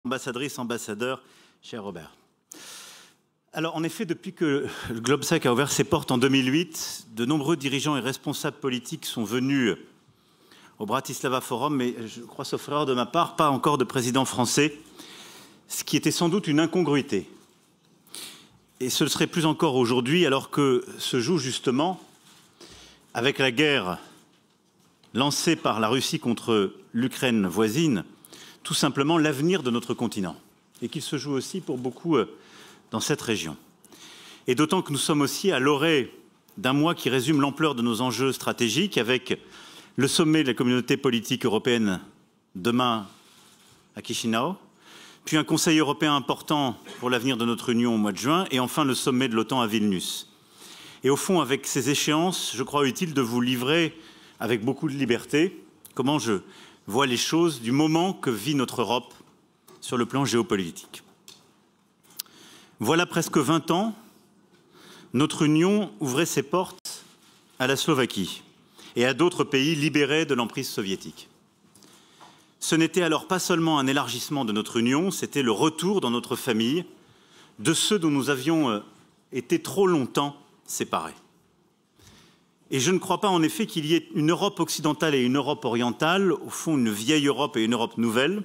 Ambassadrice, ambassadeur, cher Robert. Alors, en effet, depuis que le GlobeSec a ouvert ses portes en 2008, de nombreux dirigeants et responsables politiques sont venus au Bratislava Forum, mais je crois, sauf erreur de ma part, pas encore de président français, ce qui était sans doute une incongruité. Et ce le serait plus encore aujourd'hui, alors que se joue justement, avec la guerre lancée par la Russie contre l'Ukraine voisine, tout simplement l'avenir de notre continent, et qu'il se joue aussi pour beaucoup dans cette région. Et d'autant que nous sommes aussi à l'orée d'un mois qui résume l'ampleur de nos enjeux stratégiques, avec le sommet de la communauté politique européenne demain à Chisinau, puis un Conseil européen important pour l'avenir de notre Union au mois de juin, et enfin le sommet de l'OTAN à Vilnius. Et au fond, avec ces échéances, je crois utile de vous livrer, avec beaucoup de liberté, comment je vois les choses du moment que vit notre Europe sur le plan géopolitique. Voilà presque 20 ans, notre Union ouvrait ses portes à la Slovaquie et à d'autres pays libérés de l'emprise soviétique. Ce n'était alors pas seulement un élargissement de notre Union, c'était le retour dans notre famille de ceux dont nous avions été trop longtemps séparés. Et je ne crois pas en effet qu'il y ait une Europe occidentale et une Europe orientale, au fond une vieille Europe et une Europe nouvelle.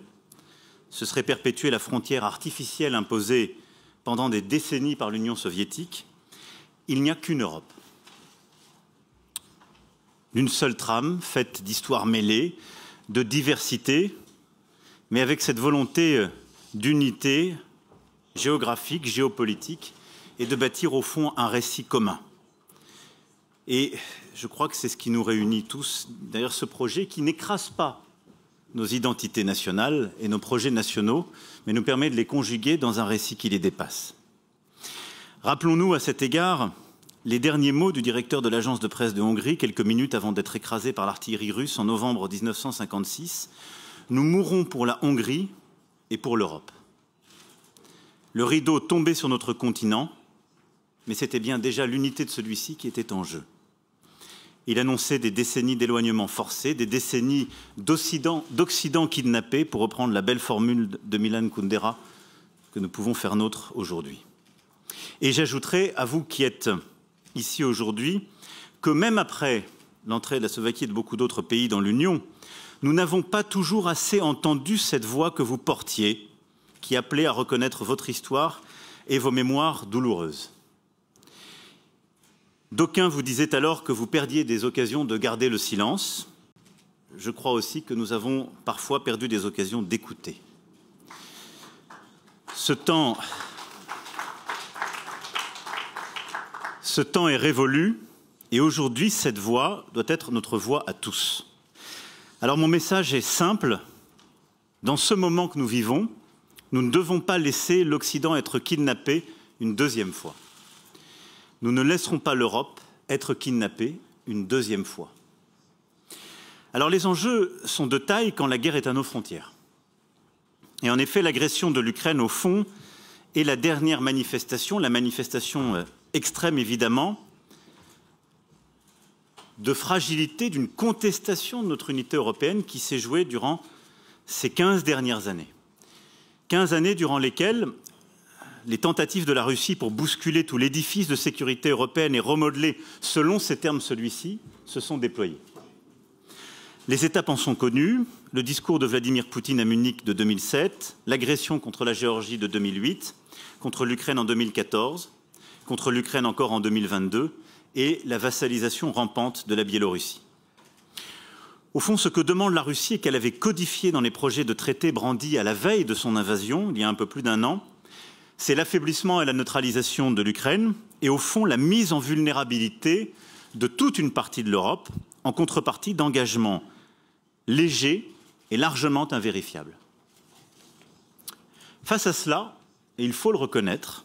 Ce serait perpétuer la frontière artificielle imposée pendant des décennies par l'Union soviétique. Il n'y a qu'une Europe. Une seule trame, faite d'histoires mêlées, de diversité, mais avec cette volonté d'unité géographique, géopolitique, et de bâtir au fond un récit commun. Et je crois que c'est ce qui nous réunit tous, d'ailleurs ce projet qui n'écrase pas nos identités nationales et nos projets nationaux, mais nous permet de les conjuguer dans un récit qui les dépasse. Rappelons-nous à cet égard les derniers mots du directeur de l'agence de presse de Hongrie, quelques minutes avant d'être écrasé par l'artillerie russe en novembre 1956. Nous mourrons pour la Hongrie et pour l'Europe. Le rideau tombait sur notre continent, mais c'était bien déjà l'unité de celui-ci qui était en jeu. Il annonçait des décennies d'éloignement forcé, des décennies d'Occident kidnappé, pour reprendre la belle formule de Milan Kundera que nous pouvons faire nôtre aujourd'hui. Et j'ajouterai, à vous qui êtes ici aujourd'hui, que même après l'entrée de la Slovaquie et de beaucoup d'autres pays dans l'Union, nous n'avons pas toujours assez entendu cette voix que vous portiez, qui appelait à reconnaître votre histoire et vos mémoires douloureuses. D'aucuns vous disaient alors que vous perdiez des occasions de garder le silence. Je crois aussi que nous avons parfois perdu des occasions d'écouter. Ce temps est révolu et aujourd'hui, cette voix doit être notre voix à tous. Alors mon message est simple. Dans ce moment que nous vivons, nous ne devons pas laisser l'Occident être kidnappé une deuxième fois. Nous ne laisserons pas l'Europe être kidnappée une deuxième fois. Alors les enjeux sont de taille quand la guerre est à nos frontières. Et en effet, l'agression de l'Ukraine, au fond, est la dernière manifestation, la manifestation extrême évidemment, de fragilité, d'une contestation de notre unité européenne qui s'est jouée durant ces 15 dernières années. 15 années durant lesquelles les tentatives de la Russie pour bousculer tout l'édifice de sécurité européenne et remodeler, selon ces termes celui-ci, se sont déployées. Les étapes en sont connues, le discours de Vladimir Poutine à Munich de 2007, l'agression contre la Géorgie de 2008, contre l'Ukraine en 2014, contre l'Ukraine encore en 2022, et la vassalisation rampante de la Biélorussie. Au fond, ce que demande la Russie et qu'elle avait codifié dans les projets de traités brandis à la veille de son invasion, il y a un peu plus d'un an, c'est l'affaiblissement et la neutralisation de l'Ukraine et au fond la mise en vulnérabilité de toute une partie de l'Europe en contrepartie d'engagements légers et largement invérifiables. Face à cela, et il faut le reconnaître,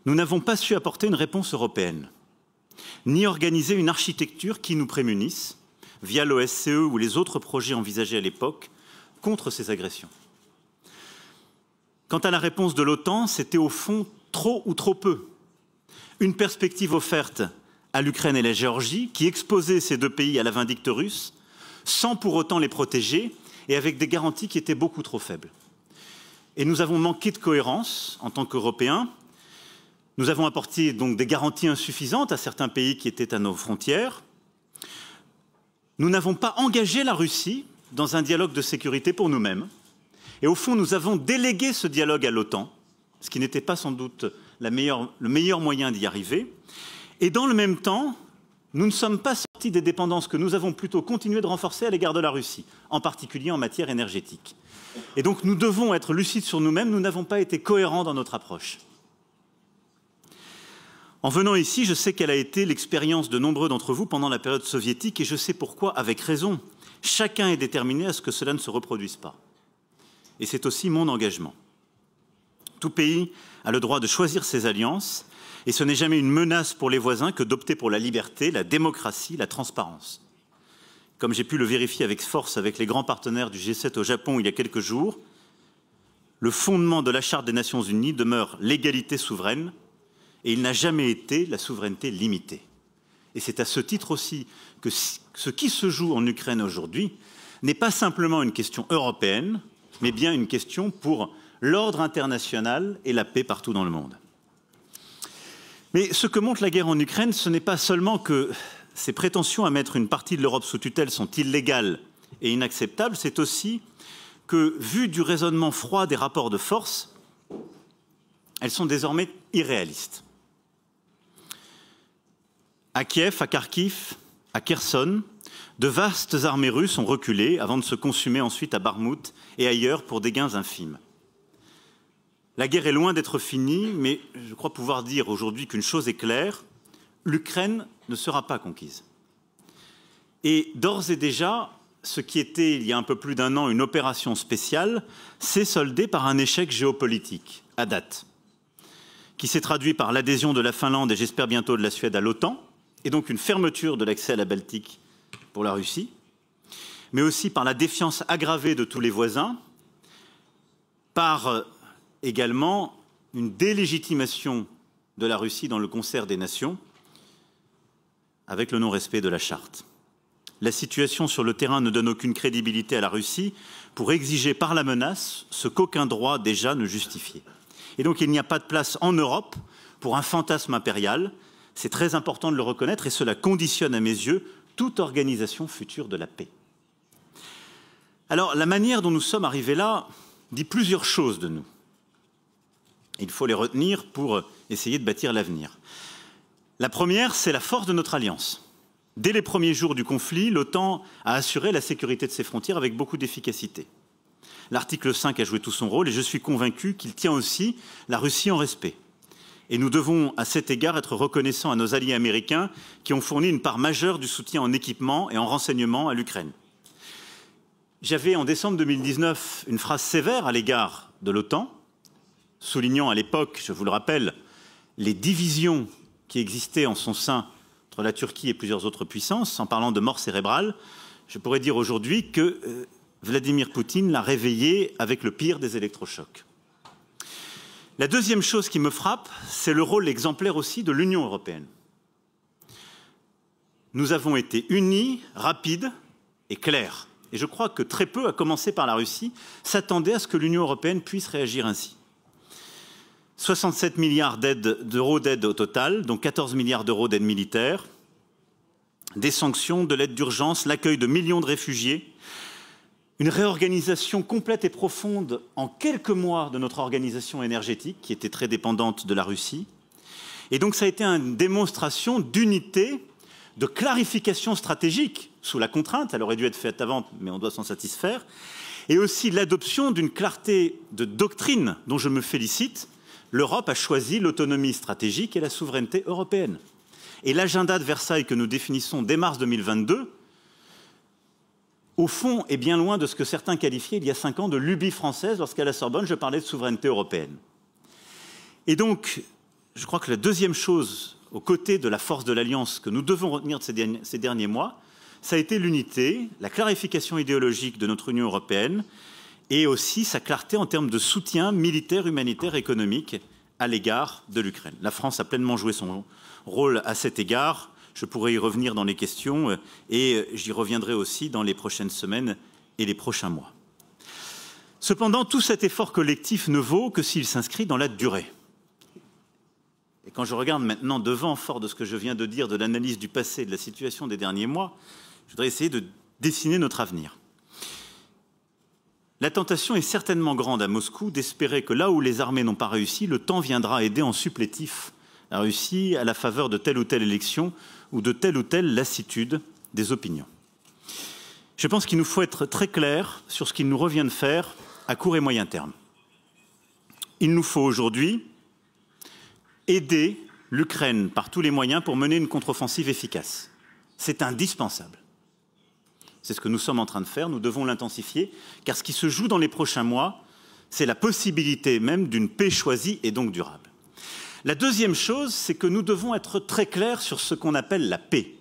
nous n'avons pas su apporter une réponse européenne, ni organiser une architecture qui nous prémunisse, via l'OSCE ou les autres projets envisagés à l'époque, contre ces agressions. Quant à la réponse de l'OTAN, c'était au fond trop ou trop peu. Une perspective offerte à l'Ukraine et la Géorgie, qui exposait ces deux pays à la vindicte russe, sans pour autant les protéger et avec des garanties qui étaient beaucoup trop faibles. Et nous avons manqué de cohérence en tant qu'Européens. Nous avons apporté donc des garanties insuffisantes à certains pays qui étaient à nos frontières. Nous n'avons pas engagé la Russie dans un dialogue de sécurité pour nous-mêmes. Et au fond, nous avons délégué ce dialogue à l'OTAN, ce qui n'était pas sans doute le meilleur moyen d'y arriver. Et dans le même temps, nous ne sommes pas sortis des dépendances que nous avons plutôt continué de renforcer à l'égard de la Russie, en particulier en matière énergétique. Et donc nous devons être lucides sur nous-mêmes, nous n'avons pas été cohérents dans notre approche. En venant ici, je sais quelle a été l'expérience de nombreux d'entre vous pendant la période soviétique et je sais pourquoi, avec raison, chacun est déterminé à ce que cela ne se reproduise pas. Et c'est aussi mon engagement. Tout pays a le droit de choisir ses alliances et ce n'est jamais une menace pour les voisins que d'opter pour la liberté, la démocratie, la transparence. Comme j'ai pu le vérifier avec force avec les grands partenaires du G7 au Japon il y a quelques jours, le fondement de la Charte des Nations Unies demeure l'égalité souveraine et il n'a jamais été la souveraineté limitée. Et c'est à ce titre aussi que ce qui se joue en Ukraine aujourd'hui n'est pas simplement une question européenne, mais bien une question pour l'ordre international et la paix partout dans le monde. Mais ce que montre la guerre en Ukraine, ce n'est pas seulement que ces prétentions à mettre une partie de l'Europe sous tutelle sont illégales et inacceptables, c'est aussi que, vu du raisonnement froid des rapports de force, elles sont désormais irréalistes. À Kiev, à Kharkiv, à Kherson, de vastes armées russes ont reculé avant de se consumer ensuite à Barmout et ailleurs pour des gains infimes. La guerre est loin d'être finie, mais je crois pouvoir dire aujourd'hui qu'une chose est claire, l'Ukraine ne sera pas conquise. Et d'ores et déjà, ce qui était il y a un peu plus d'un an une opération spéciale s'est soldé par un échec géopolitique, à date, qui s'est traduit par l'adhésion de la Finlande et j'espère bientôt de la Suède à l'OTAN, et donc une fermeture de l'accès à la Baltique pour la Russie, mais aussi par la défiance aggravée de tous les voisins, par également une délégitimation de la Russie dans le concert des nations, avec le non-respect de la Charte. La situation sur le terrain ne donne aucune crédibilité à la Russie pour exiger par la menace ce qu'aucun droit déjà ne justifiait. Et donc il n'y a pas de place en Europe pour un fantasme impérial. C'est très important de le reconnaître et cela conditionne à mes yeux toute organisation future de la paix. Alors la manière dont nous sommes arrivés là dit plusieurs choses de nous. Il faut les retenir pour essayer de bâtir l'avenir. La première, c'est la force de notre alliance. Dès les premiers jours du conflit, l'OTAN a assuré la sécurité de ses frontières avec beaucoup d'efficacité. L'article 5 a joué tout son rôle et je suis convaincu qu'il tient aussi la Russie en respect. Et nous devons à cet égard être reconnaissants à nos alliés américains qui ont fourni une part majeure du soutien en équipement et en renseignement à l'Ukraine. J'avais en décembre 2019 une phrase sévère à l'égard de l'OTAN, soulignant à l'époque, je vous le rappelle, les divisions qui existaient en son sein entre la Turquie et plusieurs autres puissances, en parlant de mort cérébrale. Je pourrais dire aujourd'hui que Vladimir Poutine l'a réveillé avec le pire des électrochocs. La deuxième chose qui me frappe, c'est le rôle exemplaire aussi de l'Union européenne. Nous avons été unis, rapides et clairs. Et je crois que très peu, à commencer par la Russie, s'attendaient à ce que l'Union européenne puisse réagir ainsi. 67 milliards d'euros d'aide au total, dont 14 milliards d'euros d'aide militaire, des sanctions, de l'aide d'urgence, l'accueil de millions de réfugiés, une réorganisation complète et profonde en quelques mois de notre organisation énergétique, qui était très dépendante de la Russie. Et donc ça a été une démonstration d'unité, de clarification stratégique, sous la contrainte, elle aurait dû être faite avant, mais on doit s'en satisfaire, et aussi l'adoption d'une clarté de doctrine dont je me félicite. L'Europe a choisi l'autonomie stratégique et la souveraineté européenne. Et l'agenda de Versailles que nous définissons dès mars 2022, au fond, est bien loin de ce que certains qualifiaient il y a 5 ans de lubie française lorsqu'à la Sorbonne, je parlais de souveraineté européenne. Et donc, je crois que la deuxième chose, aux côtés de la force de l'Alliance que nous devons retenir de ces derniers mois, ça a été l'unité, la clarification idéologique de notre Union européenne, et aussi sa clarté en termes de soutien militaire, humanitaire, économique à l'égard de l'Ukraine. La France a pleinement joué son rôle à cet égard. Je pourrais y revenir dans les questions et j'y reviendrai aussi dans les prochaines semaines et les prochains mois. Cependant, tout cet effort collectif ne vaut que s'il s'inscrit dans la durée. Et quand je regarde maintenant devant, fort de ce que je viens de dire, de l'analyse du passé, de la situation des derniers mois, je voudrais essayer de dessiner notre avenir. La tentation est certainement grande à Moscou d'espérer que là où les armées n'ont pas réussi, le temps viendra aider en supplétif la Russie à la faveur de telle ou telle élection ou de telle ou telle lassitude des opinions. Je pense qu'il nous faut être très clair sur ce qu'il nous revient de faire à court et moyen terme. Il nous faut aujourd'hui aider l'Ukraine par tous les moyens pour mener une contre-offensive efficace. C'est indispensable. C'est ce que nous sommes en train de faire, nous devons l'intensifier, car ce qui se joue dans les prochains mois, c'est la possibilité même d'une paix choisie et donc durable. La deuxième chose, c'est que nous devons être très clairs sur ce qu'on appelle la paix.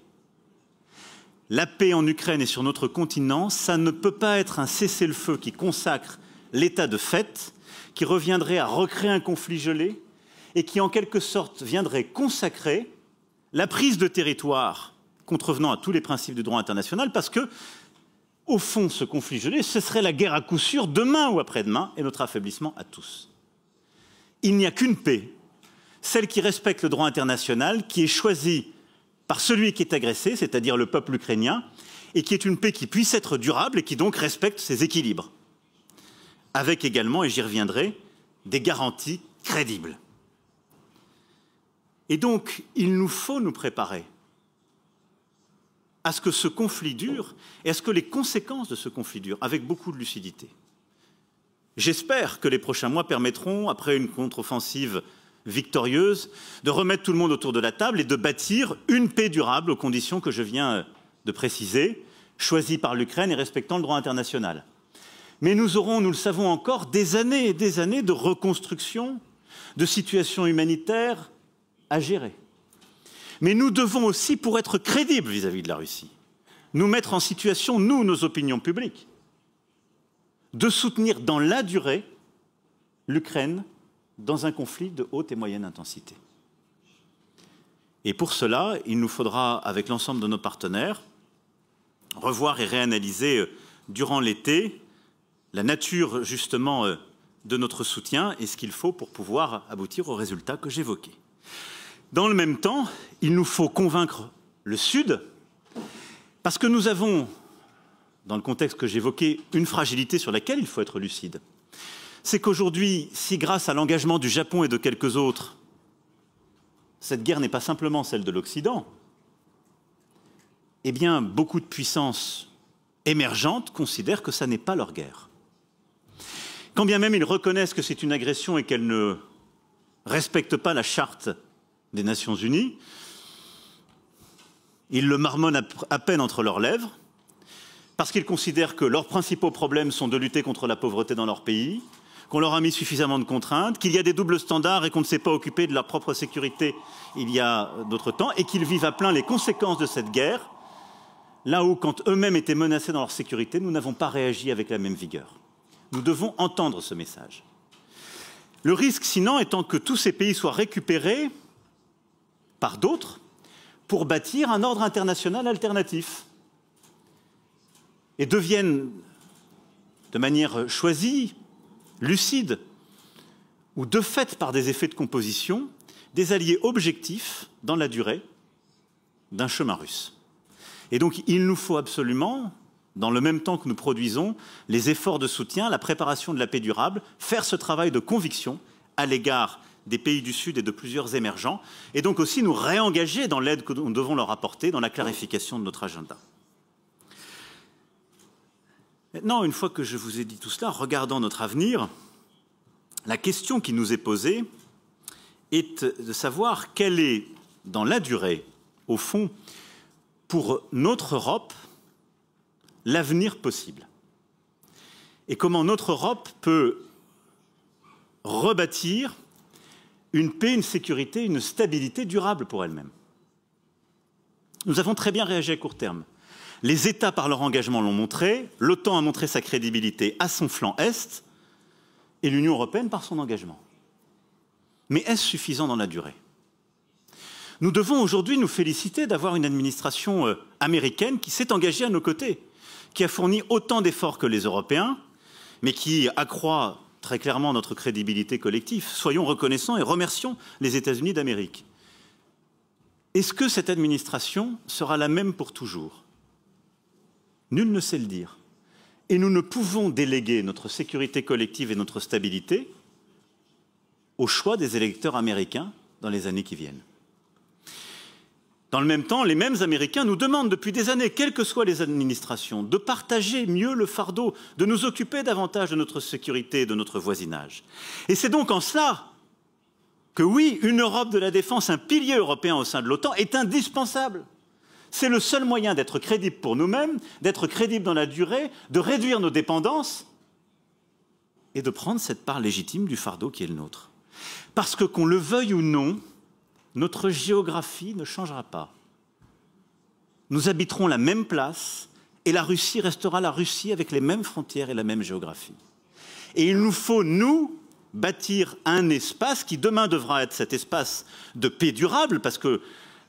La paix en Ukraine et sur notre continent, ça ne peut pas être un cessez-le-feu qui consacre l'état de fait, qui reviendrait à recréer un conflit gelé et qui en quelque sorte viendrait consacrer la prise de territoire contrevenant à tous les principes du droit international, parce que, au fond, ce conflit gelé, ce serait la guerre à coup sûr demain ou après-demain et notre affaiblissement à tous. Il n'y a qu'une paix, celle qui respecte le droit international, qui est choisie par celui qui est agressé, c'est-à-dire le peuple ukrainien, et qui est une paix qui puisse être durable et qui donc respecte ses équilibres, avec également, et j'y reviendrai, des garanties crédibles. Et donc, il nous faut nous préparer à ce que ce conflit dure et à ce que les conséquences de ce conflit durent, avec beaucoup de lucidité. J'espère que les prochains mois permettront, après une contre-offensive victorieuse, de remettre tout le monde autour de la table et de bâtir une paix durable aux conditions que je viens de préciser, choisie par l'Ukraine et respectant le droit international. Mais nous aurons, nous le savons encore, des années et des années de reconstruction, de situations humanitaires à gérer. Mais nous devons aussi, pour être crédibles vis-à-vis de la Russie, nous mettre en situation, nous, nos opinions publiques, de soutenir dans la durée l'Ukraine dans un conflit de haute et moyenne intensité. Et pour cela, il nous faudra, avec l'ensemble de nos partenaires, revoir et réanalyser durant l'été la nature, justement, de notre soutien et ce qu'il faut pour pouvoir aboutir aux résultats que j'évoquais. Dans le même temps, il nous faut convaincre le Sud, parce que nous avons, dans le contexte que j'évoquais, une fragilité sur laquelle il faut être lucide. C'est qu'aujourd'hui, si grâce à l'engagement du Japon et de quelques autres, cette guerre n'est pas simplement celle de l'Occident, eh bien, beaucoup de puissances émergentes considèrent que ça n'est pas leur guerre. Quand bien même ils reconnaissent que c'est une agression et qu'elle ne respecte pas la charte des Nations Unies, ils le marmonnent à peine entre leurs lèvres, parce qu'ils considèrent que leurs principaux problèmes sont de lutter contre la pauvreté dans leur pays, qu'on leur a mis suffisamment de contraintes, qu'il y a des doubles standards et qu'on ne s'est pas occupé de leur propre sécurité il y a d'autres temps, et qu'ils vivent à plein les conséquences de cette guerre, là où, quand eux-mêmes étaient menacés dans leur sécurité, nous n'avons pas réagi avec la même vigueur. Nous devons entendre ce message. Le risque, sinon, étant que tous ces pays soient récupérés par d'autres pour bâtir un ordre international alternatif et deviennent, de manière choisie, lucide, ou de fait par des effets de composition, des alliés objectifs dans la durée d'un chemin russe. Et donc il nous faut absolument, dans le même temps que nous produisons les efforts de soutien, la préparation de la paix durable, faire ce travail de conviction à l'égard des pays du Sud et de plusieurs émergents, et donc aussi nous réengager dans l'aide que nous devons leur apporter, dans la clarification de notre agenda. Maintenant, une fois que je vous ai dit tout cela, regardant notre avenir, la question qui nous est posée est de savoir quel est, dans la durée, au fond, pour notre Europe, l'avenir possible. Et comment notre Europe peut rebâtir une paix, une sécurité, une stabilité durable pour elle-même. Nous avons très bien réagi à court terme. Les États, par leur engagement, l'ont montré. L'OTAN a montré sa crédibilité à son flanc Est et l'Union européenne par son engagement. Mais est-ce suffisant dans la durée? Nous devons aujourd'hui nous féliciter d'avoir une administration américaine qui s'est engagée à nos côtés, qui a fourni autant d'efforts que les Européens mais qui accroît très clairement notre crédibilité collective. Soyons reconnaissants et remercions les États-Unis d'Amérique. Est-ce que cette administration sera la même pour toujours? Nul ne sait le dire. Et nous ne pouvons déléguer notre sécurité collective et notre stabilité au choix des électeurs américains dans les années qui viennent. Dans le même temps, les mêmes Américains nous demandent depuis des années, quelles que soient les administrations, de partager mieux le fardeau, de nous occuper davantage de notre sécurité et de notre voisinage. Et c'est donc en cela que oui, une Europe de la défense, un pilier européen au sein de l'OTAN est indispensable. C'est le seul moyen d'être crédible pour nous-mêmes, d'être crédible dans la durée, de réduire nos dépendances et de prendre cette part légitime du fardeau qui est le nôtre. Parce que, qu'on le veuille ou non, notre géographie ne changera pas. Nous habiterons la même place et la Russie restera la Russie avec les mêmes frontières et la même géographie. Et il nous faut, nous, bâtir un espace qui demain devra être cet espace de paix durable, parce que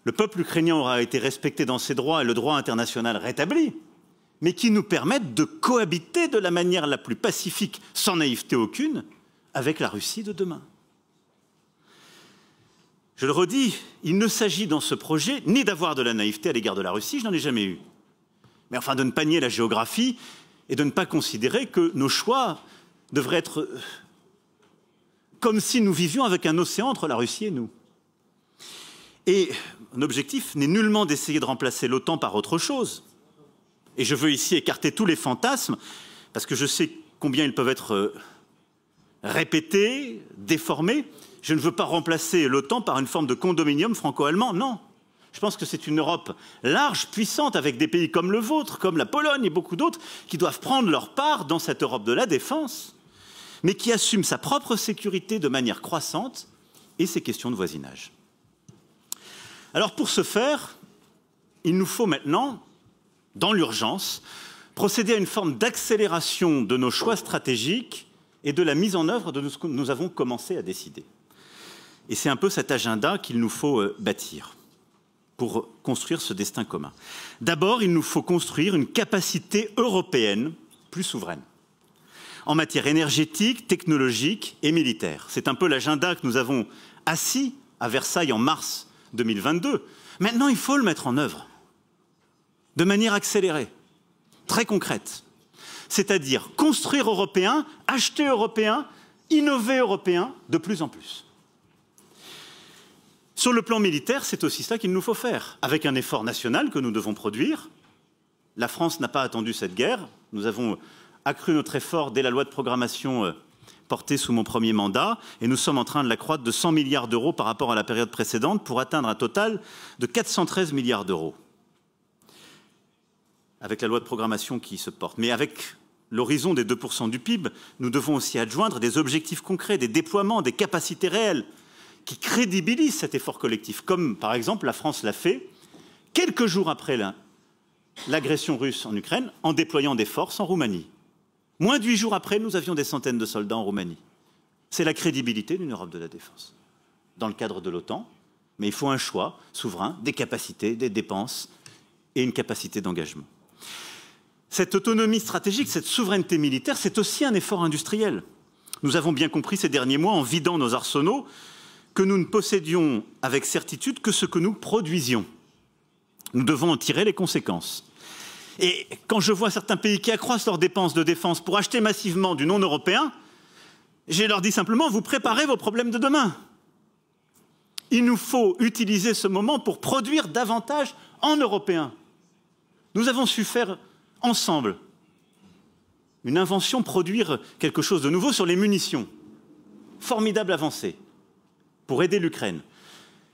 le peuple ukrainien aura été respecté dans ses droits et le droit international rétabli, mais qui nous permette de cohabiter de la manière la plus pacifique, sans naïveté aucune, avec la Russie de demain. Je le redis, il ne s'agit dans ce projet ni d'avoir de la naïveté à l'égard de la Russie, je n'en ai jamais eu, mais enfin de ne pas nier la géographie et de ne pas considérer que nos choix devraient être comme si nous vivions avec un océan entre la Russie et nous. Et mon objectif n'est nullement d'essayer de remplacer l'OTAN par autre chose. Et je veux ici écarter tous les fantasmes, parce que je sais combien ils peuvent être répétés, déformés. Je ne veux pas remplacer l'OTAN par une forme de condominium franco-allemand, non. Je pense que c'est une Europe large, puissante, avec des pays comme le vôtre, comme la Pologne et beaucoup d'autres, qui doivent prendre leur part dans cette Europe de la défense, mais qui assume sa propre sécurité de manière croissante et ses questions de voisinage. Alors pour ce faire, il nous faut maintenant, dans l'urgence, procéder à une forme d'accélération de nos choix stratégiques et de la mise en œuvre de ce que nous avons commencé à décider. Et c'est un peu cet agenda qu'il nous faut bâtir pour construire ce destin commun. D'abord, il nous faut construire une capacité européenne plus souveraine en matière énergétique, technologique et militaire. C'est un peu l'agenda que nous avons assis à Versailles en mars 2022. Maintenant, il faut le mettre en œuvre de manière accélérée, très concrète. C'est-à-dire construire européen, acheter européen, innover européen de plus en plus. Sur le plan militaire, c'est aussi ça qu'il nous faut faire, avec un effort national que nous devons produire. La France n'a pas attendu cette guerre. Nous avons accru notre effort dès la loi de programmation portée sous mon premier mandat, et nous sommes en train de l'accroître de 100 milliards d'euros par rapport à la période précédente pour atteindre un total de 413 milliards d'euros. Avec la loi de programmation qui se porte. Mais avec l'horizon des 2% du PIB, nous devons aussi adjoindre des objectifs concrets, des déploiements, des capacités réelles qui crédibilisent cet effort collectif, comme par exemple la France l'a fait quelques jours après l'agression russe en Ukraine, en déployant des forces en Roumanie. Moins de 8 jours après, nous avions des centaines de soldats en Roumanie. C'est la crédibilité d'une Europe de la défense, dans le cadre de l'OTAN, mais il faut un choix souverain, des capacités, des dépenses et une capacité d'engagement. Cette autonomie stratégique, cette souveraineté militaire, c'est aussi un effort industriel. Nous avons bien compris ces derniers mois, en vidant nos arsenaux, que nous ne possédions avec certitude que ce que nous produisions. Nous devons en tirer les conséquences. Et quand je vois certains pays qui accroissent leurs dépenses de défense pour acheter massivement du non-européen, je leur dis simplement, vous préparez vos problèmes de demain. Il nous faut utiliser ce moment pour produire davantage en européen. Nous avons su faire ensemble une invention, produire quelque chose de nouveau sur les munitions. Formidable avancée pour aider l'Ukraine.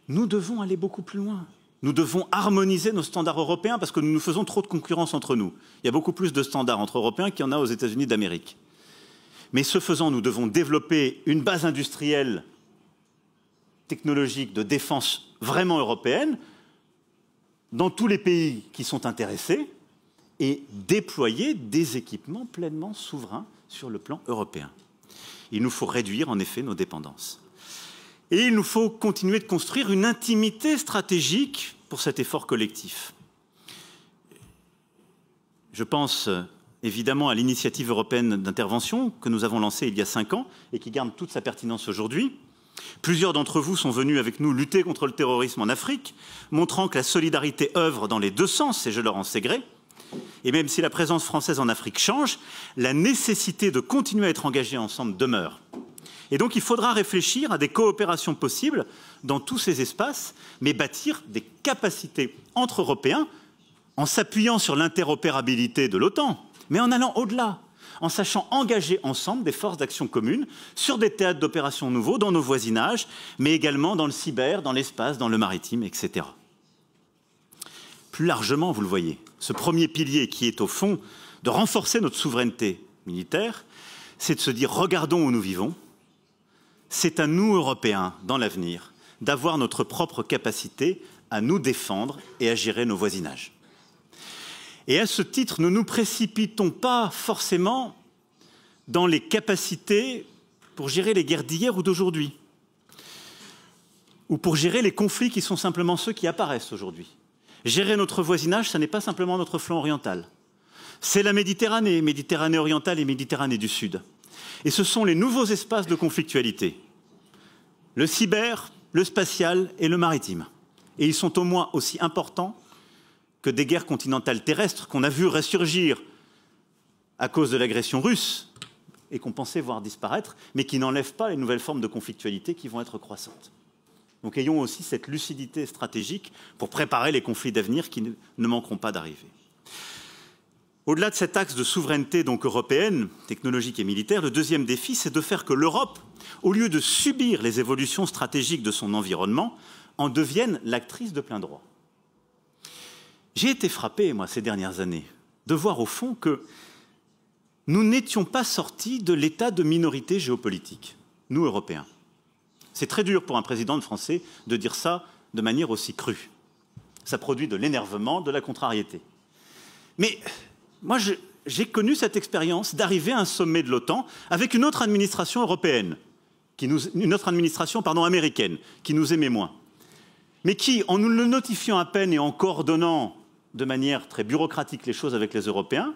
Nous devons aller beaucoup plus loin. Nous devons harmoniser nos standards européens parce que nous nous faisons trop de concurrence entre nous. Il y a beaucoup plus de standards entre Européens qu'il y en a aux États-Unis d'Amérique. Mais ce faisant, nous devons développer une base industrielle, technologique, de défense vraiment européenne dans tous les pays qui sont intéressés et déployer des équipements pleinement souverains sur le plan européen. Il nous faut réduire en effet nos dépendances. Et il nous faut continuer de construire une intimité stratégique pour cet effort collectif. Je pense évidemment à l'initiative européenne d'intervention que nous avons lancée il y a 5 ans et qui garde toute sa pertinence aujourd'hui. Plusieurs d'entre vous sont venus avec nous lutter contre le terrorisme en Afrique, montrant que la solidarité œuvre dans les deux sens, et je leur en sais gré. Et même si la présence française en Afrique change, la nécessité de continuer à être engagés ensemble demeure. Et donc il faudra réfléchir à des coopérations possibles dans tous ces espaces, mais bâtir des capacités entre Européens en s'appuyant sur l'interopérabilité de l'OTAN, mais en allant au-delà, en sachant engager ensemble des forces d'action communes sur des théâtres d'opérations nouveaux dans nos voisinages, mais également dans le cyber, dans l'espace, dans le maritime, etc. Plus largement, vous le voyez, ce premier pilier qui est au fond de renforcer notre souveraineté militaire, c'est de se dire regardons où nous vivons, c'est à nous, Européens, dans l'avenir, d'avoir notre propre capacité à nous défendre et à gérer nos voisinages. Et à ce titre, ne nous précipitons pas forcément dans les capacités pour gérer les guerres d'hier ou d'aujourd'hui, ou pour gérer les conflits qui sont simplement ceux qui apparaissent aujourd'hui. Gérer notre voisinage, ce n'est pas simplement notre flanc oriental. C'est la Méditerranée, Méditerranée orientale et Méditerranée du Sud. Et ce sont les nouveaux espaces de conflictualité, le cyber, le spatial et le maritime. Et ils sont au moins aussi importants que des guerres continentales terrestres qu'on a vues ressurgir à cause de l'agression russe et qu'on pensait voir disparaître, mais qui n'enlèvent pas les nouvelles formes de conflictualité qui vont être croissantes. Donc ayons aussi cette lucidité stratégique pour préparer les conflits d'avenir qui ne manqueront pas d'arriver. Au-delà de cet axe de souveraineté donc européenne, technologique et militaire, le deuxième défi, c'est de faire que l'Europe, au lieu de subir les évolutions stratégiques de son environnement, en devienne l'actrice de plein droit. J'ai été frappé, moi, ces dernières années, de voir au fond que nous n'étions pas sortis de l'état de minorité géopolitique, nous, Européens. C'est très dur pour un président français de dire ça de manière aussi crue. Ça produit de l'énervement, de la contrariété. Mais moi, j'ai connu cette expérience d'arriver à un sommet de l'OTAN avec une autre administration européenne, une autre administration américaine, qui nous aimait moins, mais qui, en nous le notifiant à peine et en coordonnant de manière très bureaucratique les choses avec les Européens,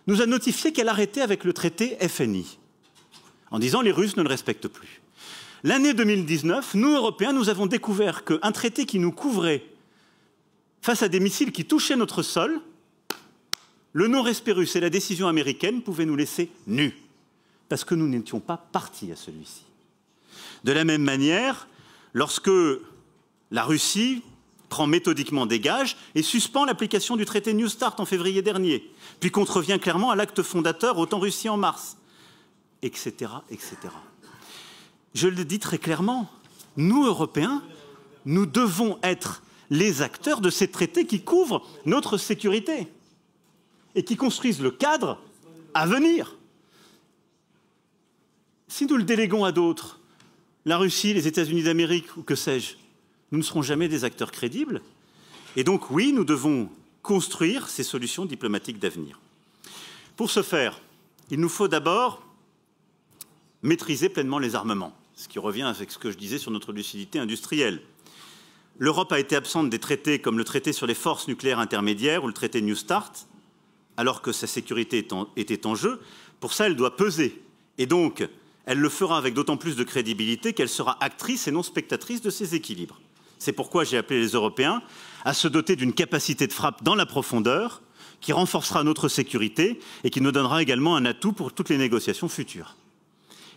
nous a notifié qu'elle arrêtait avec le traité FNI, en disant les Russes ne le respectent plus. L'année 2019, nous, Européens, nous avons découvert qu'un traité qui nous couvrait face à des missiles qui touchaient notre sol, le non-respect russe et la décision américaine pouvaient nous laisser nus, parce que nous n'étions pas partis à celui-ci. De la même manière, lorsque la Russie prend méthodiquement des gages et suspend l'application du traité New Start en février dernier, puis contrevient clairement à l'acte fondateur OTAN Russie en mars, etc., etc. Je le dis très clairement, nous, Européens, nous devons être les acteurs de ces traités qui couvrent notre sécurité et qui construisent le cadre à venir. Si nous le déléguons à d'autres, la Russie, les États-Unis d'Amérique ou que sais-je, nous ne serons jamais des acteurs crédibles. Et donc, oui, nous devons construire ces solutions diplomatiques d'avenir. Pour ce faire, il nous faut d'abord maîtriser pleinement les armements, ce qui revient avec ce que je disais sur notre lucidité industrielle. L'Europe a été absente des traités comme le traité sur les forces nucléaires intermédiaires ou le traité New Start, alors que sa sécurité était en jeu. Pour ça, elle doit peser. Et donc, elle le fera avec d'autant plus de crédibilité qu'elle sera actrice et non spectatrice de ces équilibres. C'est pourquoi j'ai appelé les Européens à se doter d'une capacité de frappe dans la profondeur qui renforcera notre sécurité et qui nous donnera également un atout pour toutes les négociations futures.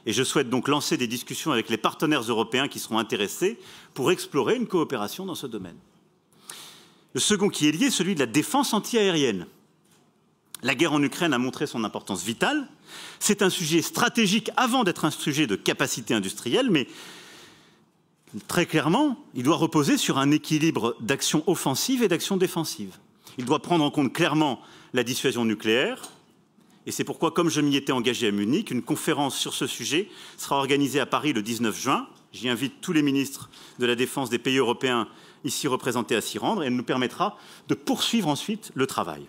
Et je souhaite donc lancer des discussions avec les partenaires européens qui seront intéressés pour explorer une coopération dans ce domaine. Le second qui est lié est celui de la défense antiaérienne. La guerre en Ukraine a montré son importance vitale. C'est un sujet stratégique avant d'être un sujet de capacité industrielle, mais très clairement, il doit reposer sur un équilibre d'action offensive et d'action défensive. Il doit prendre en compte clairement la dissuasion nucléaire. Et c'est pourquoi, comme je m'y étais engagé à Munich, une conférence sur ce sujet sera organisée à Paris le 19 juin. J'y invite tous les ministres de la Défense des pays européens ici représentés à s'y rendre et elle nous permettra de poursuivre ensuite le travail.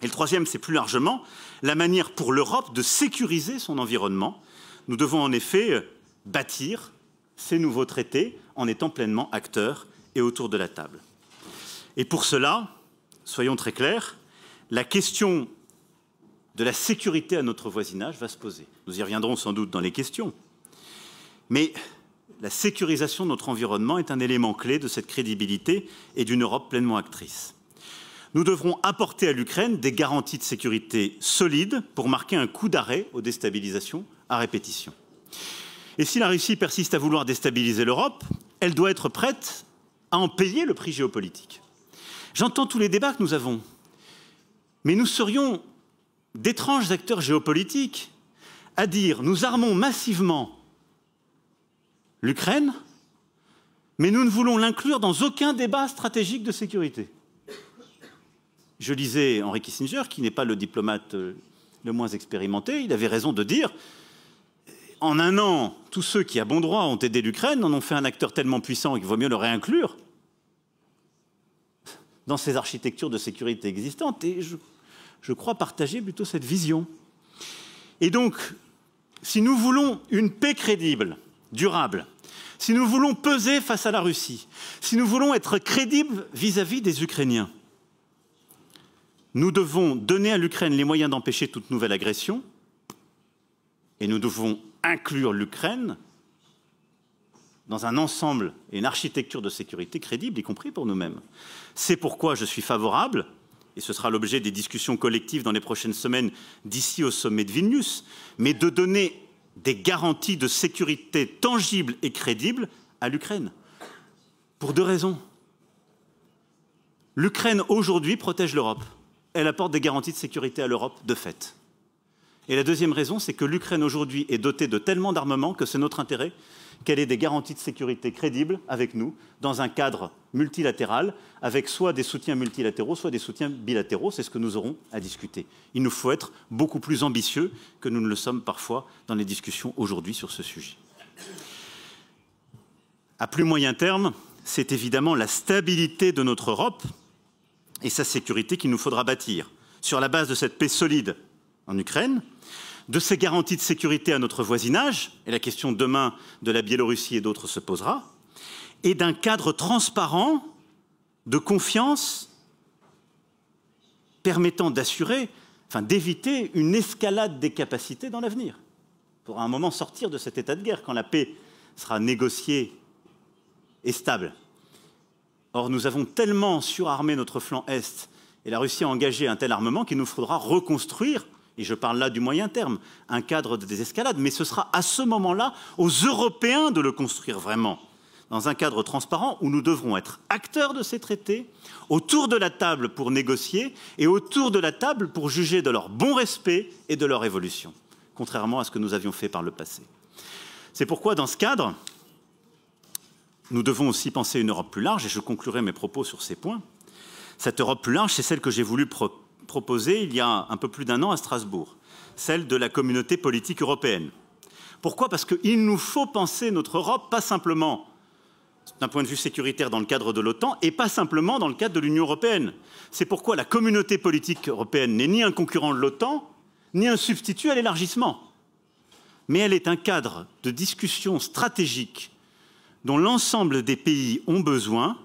Et le troisième, c'est plus largement la manière pour l'Europe de sécuriser son environnement. Nous devons en effet bâtir ces nouveaux traités en étant pleinement acteurs et autour de la table. Et pour cela, soyons très clairs, la question de la sécurité à notre voisinage va se poser. Nous y reviendrons sans doute dans les questions. Mais la sécurisation de notre environnement est un élément clé de cette crédibilité et d'une Europe pleinement actrice. Nous devrons apporter à l'Ukraine des garanties de sécurité solides pour marquer un coup d'arrêt aux déstabilisations à répétition. Et si la Russie persiste à vouloir déstabiliser l'Europe, elle doit être prête à en payer le prix géopolitique. J'entends tous les débats que nous avons, mais nous serions d'étranges acteurs géopolitiques à dire nous armons massivement l'Ukraine, mais nous ne voulons l'inclure dans aucun débat stratégique de sécurité. Je lisais Henry Kissinger, qui n'est pas le diplomate le moins expérimenté, il avait raison de dire en un an, tous ceux qui à bon droit ont aidé l'Ukraine en ont fait un acteur tellement puissant qu'il vaut mieux le réinclure dans ces architectures de sécurité existantes. Et je crois partager plutôt cette vision. Et donc, si nous voulons une paix crédible, durable, si nous voulons peser face à la Russie, si nous voulons être crédibles vis-à-vis des Ukrainiens, nous devons donner à l'Ukraine les moyens d'empêcher toute nouvelle agression et nous devons inclure l'Ukraine dans un ensemble et une architecture de sécurité crédible, y compris pour nous-mêmes. C'est pourquoi je suis favorable, et ce sera l'objet des discussions collectives dans les prochaines semaines d'ici au sommet de Vilnius, mais de donner des garanties de sécurité tangibles et crédibles à l'Ukraine. Pour deux raisons. L'Ukraine, aujourd'hui, protège l'Europe. Elle apporte des garanties de sécurité à l'Europe de fait. Et la deuxième raison, c'est que l'Ukraine, aujourd'hui, est dotée de tellement d'armement que c'est notre intérêt qu'elle ait des garanties de sécurité crédibles avec nous, dans un cadre multilatéral, avec soit des soutiens multilatéraux, soit des soutiens bilatéraux. C'est ce que nous aurons à discuter. Il nous faut être beaucoup plus ambitieux que nous ne le sommes parfois dans les discussions aujourd'hui sur ce sujet. À plus moyen terme, c'est évidemment la stabilité de notre Europe et sa sécurité qu'il nous faudra bâtir, sur la base de cette paix solide en Ukraine, de ces garanties de sécurité à notre voisinage, et la question demain de la Biélorussie et d'autres se posera, et d'un cadre transparent de confiance permettant d'assurer, d'éviter une escalade des capacités dans l'avenir. Pour à un moment sortir de cet état de guerre, quand la paix sera négociée et stable. Or, nous avons tellement surarmé notre flanc Est, et la Russie a engagé un tel armement qu'il nous faudra reconstruire, et je parle là du moyen terme, un cadre de désescalade, mais ce sera à ce moment-là aux Européens de le construire vraiment, dans un cadre transparent où nous devrons être acteurs de ces traités, autour de la table pour négocier et autour de la table pour juger de leur bon respect et de leur évolution, contrairement à ce que nous avions fait par le passé. C'est pourquoi, dans ce cadre, nous devons aussi penser une Europe plus large, et je conclurai mes propos sur ces points. Cette Europe plus large, c'est celle que j'ai voulu proposer il y a un peu plus d'un an à Strasbourg, celle de la communauté politique européenne. Pourquoi? Parce qu'il nous faut penser notre Europe, pas simplement d'un point de vue sécuritaire dans le cadre de l'OTAN, et pas simplement dans le cadre de l'Union européenne. C'est pourquoi la communauté politique européenne n'est ni un concurrent de l'OTAN, ni un substitut à l'élargissement. Mais elle est un cadre de discussion stratégique dont l'ensemble des pays ont besoin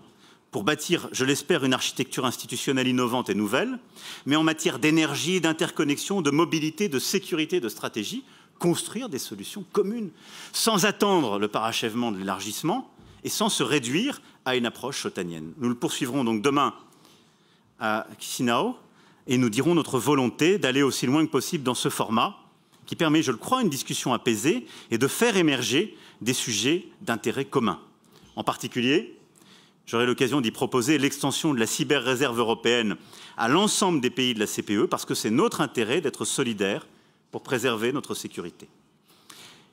pour bâtir, je l'espère, une architecture institutionnelle innovante et nouvelle, mais en matière d'énergie, d'interconnexion, de mobilité, de sécurité, de stratégie, construire des solutions communes, sans attendre le parachèvement de l'élargissement et sans se réduire à une approche otanienne. Nous le poursuivrons donc demain à Chisinau et nous dirons notre volonté d'aller aussi loin que possible dans ce format qui permet, je le crois, une discussion apaisée et de faire émerger des sujets d'intérêt commun. En particulier, j'aurai l'occasion d'y proposer l'extension de la cyber-réserve européenne à l'ensemble des pays de la CPE, parce que c'est notre intérêt d'être solidaires pour préserver notre sécurité.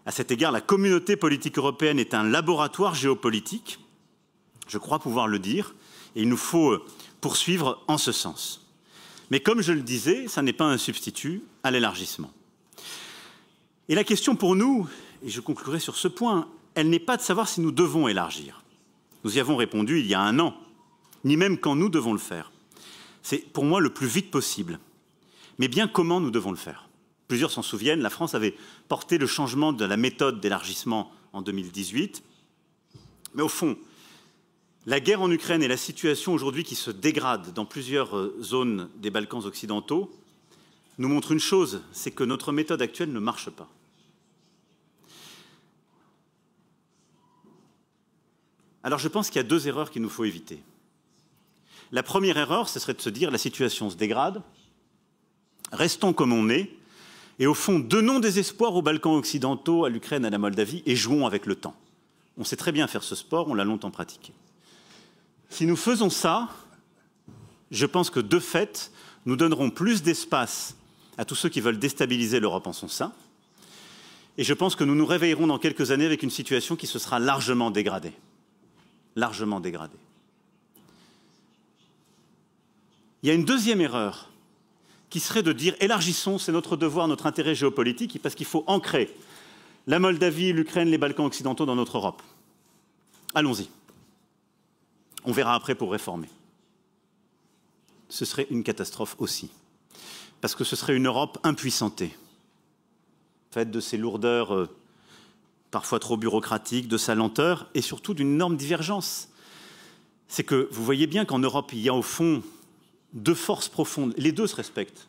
À cet égard, la communauté politique européenne est un laboratoire géopolitique, je crois pouvoir le dire, et il nous faut poursuivre en ce sens. Mais comme je le disais, ça n'est pas un substitut à l'élargissement. Et la question pour nous, et je conclurai sur ce point, elle n'est pas de savoir si nous devons élargir. Nous y avons répondu il y a un an, ni même quand nous devons le faire. C'est pour moi le plus vite possible. Mais bien comment nous devons le faire? Plusieurs s'en souviennent, la France avait porté le changement de la méthode d'élargissement en 2018. Mais au fond, la guerre en Ukraine et la situation aujourd'hui qui se dégrade dans plusieurs zones des Balkans occidentaux nous montre une chose, c'est que notre méthode actuelle ne marche pas. Alors je pense qu'il y a deux erreurs qu'il nous faut éviter. La première erreur, ce serait de se dire la situation se dégrade, restons comme on est, et au fond, donnons des espoirs aux Balkans occidentaux, à l'Ukraine, à la Moldavie, et jouons avec le temps. On sait très bien faire ce sport, on l'a longtemps pratiqué. Si nous faisons ça, je pense que de fait, nous donnerons plus d'espace à tous ceux qui veulent déstabiliser l'Europe en son sein, et je pense que nous nous réveillerons dans quelques années avec une situation qui se sera largement dégradée. Largement dégradée. Il y a une deuxième erreur qui serait de dire élargissons, c'est notre devoir, notre intérêt géopolitique, parce qu'il faut ancrer la Moldavie, l'Ukraine, les Balkans occidentaux dans notre Europe. Allons-y. On verra après pour réformer. Ce serait une catastrophe aussi, parce que ce serait une Europe impuissantée, faite de ses lourdeurs parfois trop bureaucratiques, de sa lenteur et surtout d'une énorme divergence. C'est que vous voyez bien qu'en Europe, il y a au fond deux forces profondes. Les deux se respectent.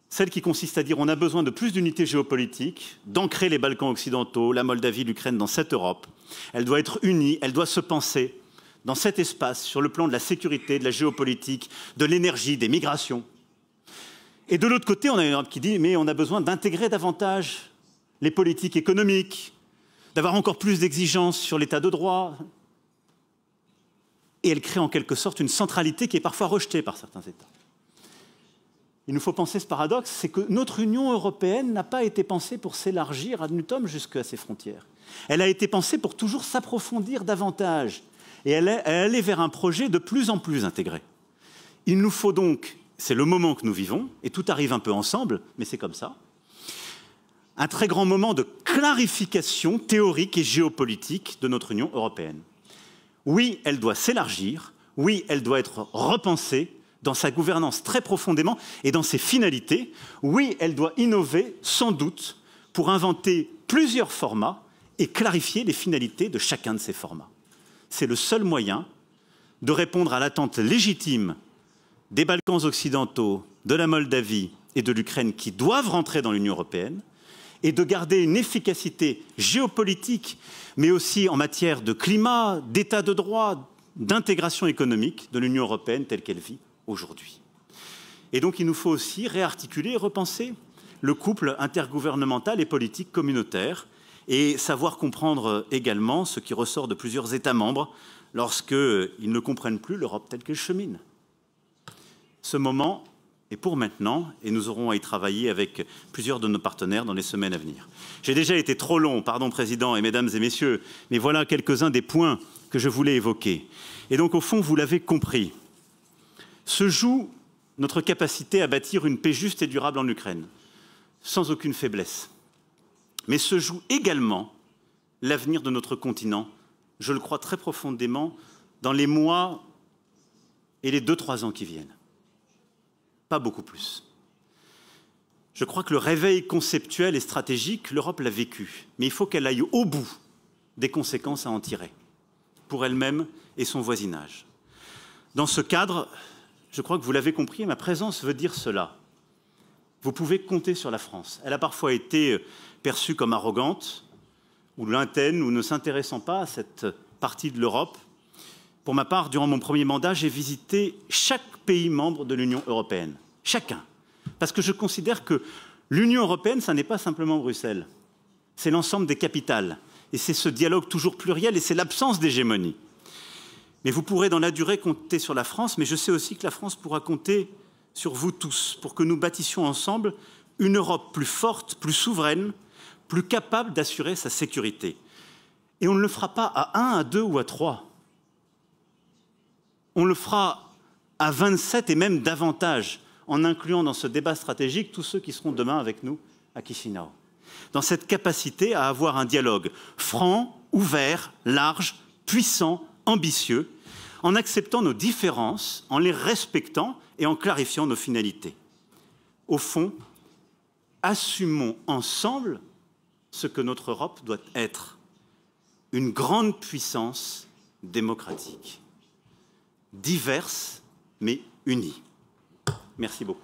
Celle qui consiste à dire on a besoin de plus d'unité géopolitique, d'ancrer les Balkans occidentaux, la Moldavie, l'Ukraine dans cette Europe. Elle doit être unie, elle doit se penser dans cet espace sur le plan de la sécurité, de la géopolitique, de l'énergie, des migrations. Et de l'autre côté, on a une Europe qui dit mais on a besoin d'intégrer davantage les politiques économiques, d'avoir encore plus d'exigences sur l'état de droit. Et elle crée en quelque sorte une centralité qui est parfois rejetée par certains États. Il nous faut penser ce paradoxe, c'est que notre Union européenne n'a pas été pensée pour s'élargir ad nutum jusqu'à ses frontières. Elle a été pensée pour toujours s'approfondir davantage et elle allait vers un projet de plus en plus intégré. Il nous faut donc, c'est le moment que nous vivons, et tout arrive un peu ensemble, mais c'est comme ça, un très grand moment de clarification théorique et géopolitique de notre Union européenne. Oui, elle doit s'élargir, oui, elle doit être repensée dans sa gouvernance très profondément et dans ses finalités. Oui, elle doit innover, sans doute, pour inventer plusieurs formats et clarifier les finalités de chacun de ces formats. C'est le seul moyen de répondre à l'attente légitime des Balkans occidentaux, de la Moldavie et de l'Ukraine qui doivent rentrer dans l'Union européenne et de garder une efficacité géopolitique, mais aussi en matière de climat, d'état de droit, d'intégration économique de l'Union européenne telle qu'elle vit aujourd'hui. Et donc il nous faut aussi réarticuler et repenser le couple intergouvernemental et politique communautaire et savoir comprendre également ce qui ressort de plusieurs États membres lorsqu'ils ne comprennent plus l'Europe telle qu'elle chemine. Ce moment est pour maintenant, et nous aurons à y travailler avec plusieurs de nos partenaires dans les semaines à venir. J'ai déjà été trop long, pardon Président et Mesdames et Messieurs, mais voilà quelques-uns des points que je voulais évoquer. Et donc au fond, vous l'avez compris, se joue notre capacité à bâtir une paix juste et durable en Ukraine, sans aucune faiblesse. Mais se joue également l'avenir de notre continent, je le crois très profondément, dans les mois et les 2-3 ans qui viennent. Pas beaucoup plus. Je crois que le réveil conceptuel et stratégique, l'Europe l'a vécu, mais il faut qu'elle aille au bout des conséquences à en tirer, pour elle-même et son voisinage. Dans ce cadre, je crois que vous l'avez compris, ma présence veut dire cela. Vous pouvez compter sur la France. Elle a parfois été perçue comme arrogante, ou lointaine, ou ne s'intéressant pas à cette partie de l'Europe. Pour ma part, durant mon premier mandat, j'ai visité chaque pays membre de l'Union européenne. Chacun. Parce que je considère que l'Union européenne, ça n'est pas simplement Bruxelles. C'est l'ensemble des capitales. Et c'est ce dialogue toujours pluriel et c'est l'absence d'hégémonie. Mais vous pourrez dans la durée compter sur la France, mais je sais aussi que la France pourra compter sur vous tous pour que nous bâtissions ensemble une Europe plus forte, plus souveraine, plus capable d'assurer sa sécurité. Et on ne le fera pas à 1, à 2 ou à 3. On le fera à 27 et même davantage, en incluant dans ce débat stratégique tous ceux qui seront demain avec nous à Chisinau. Dans cette capacité à avoir un dialogue franc, ouvert, large, puissant, ambitieux, en acceptant nos différences, en les respectant et en clarifiant nos finalités. Au fond, assumons ensemble ce que notre Europe doit être, une grande puissance démocratique, diverse mais unie. Merci beaucoup.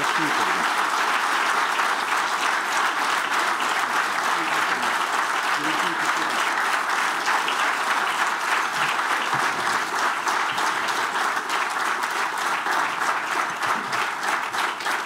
Merci.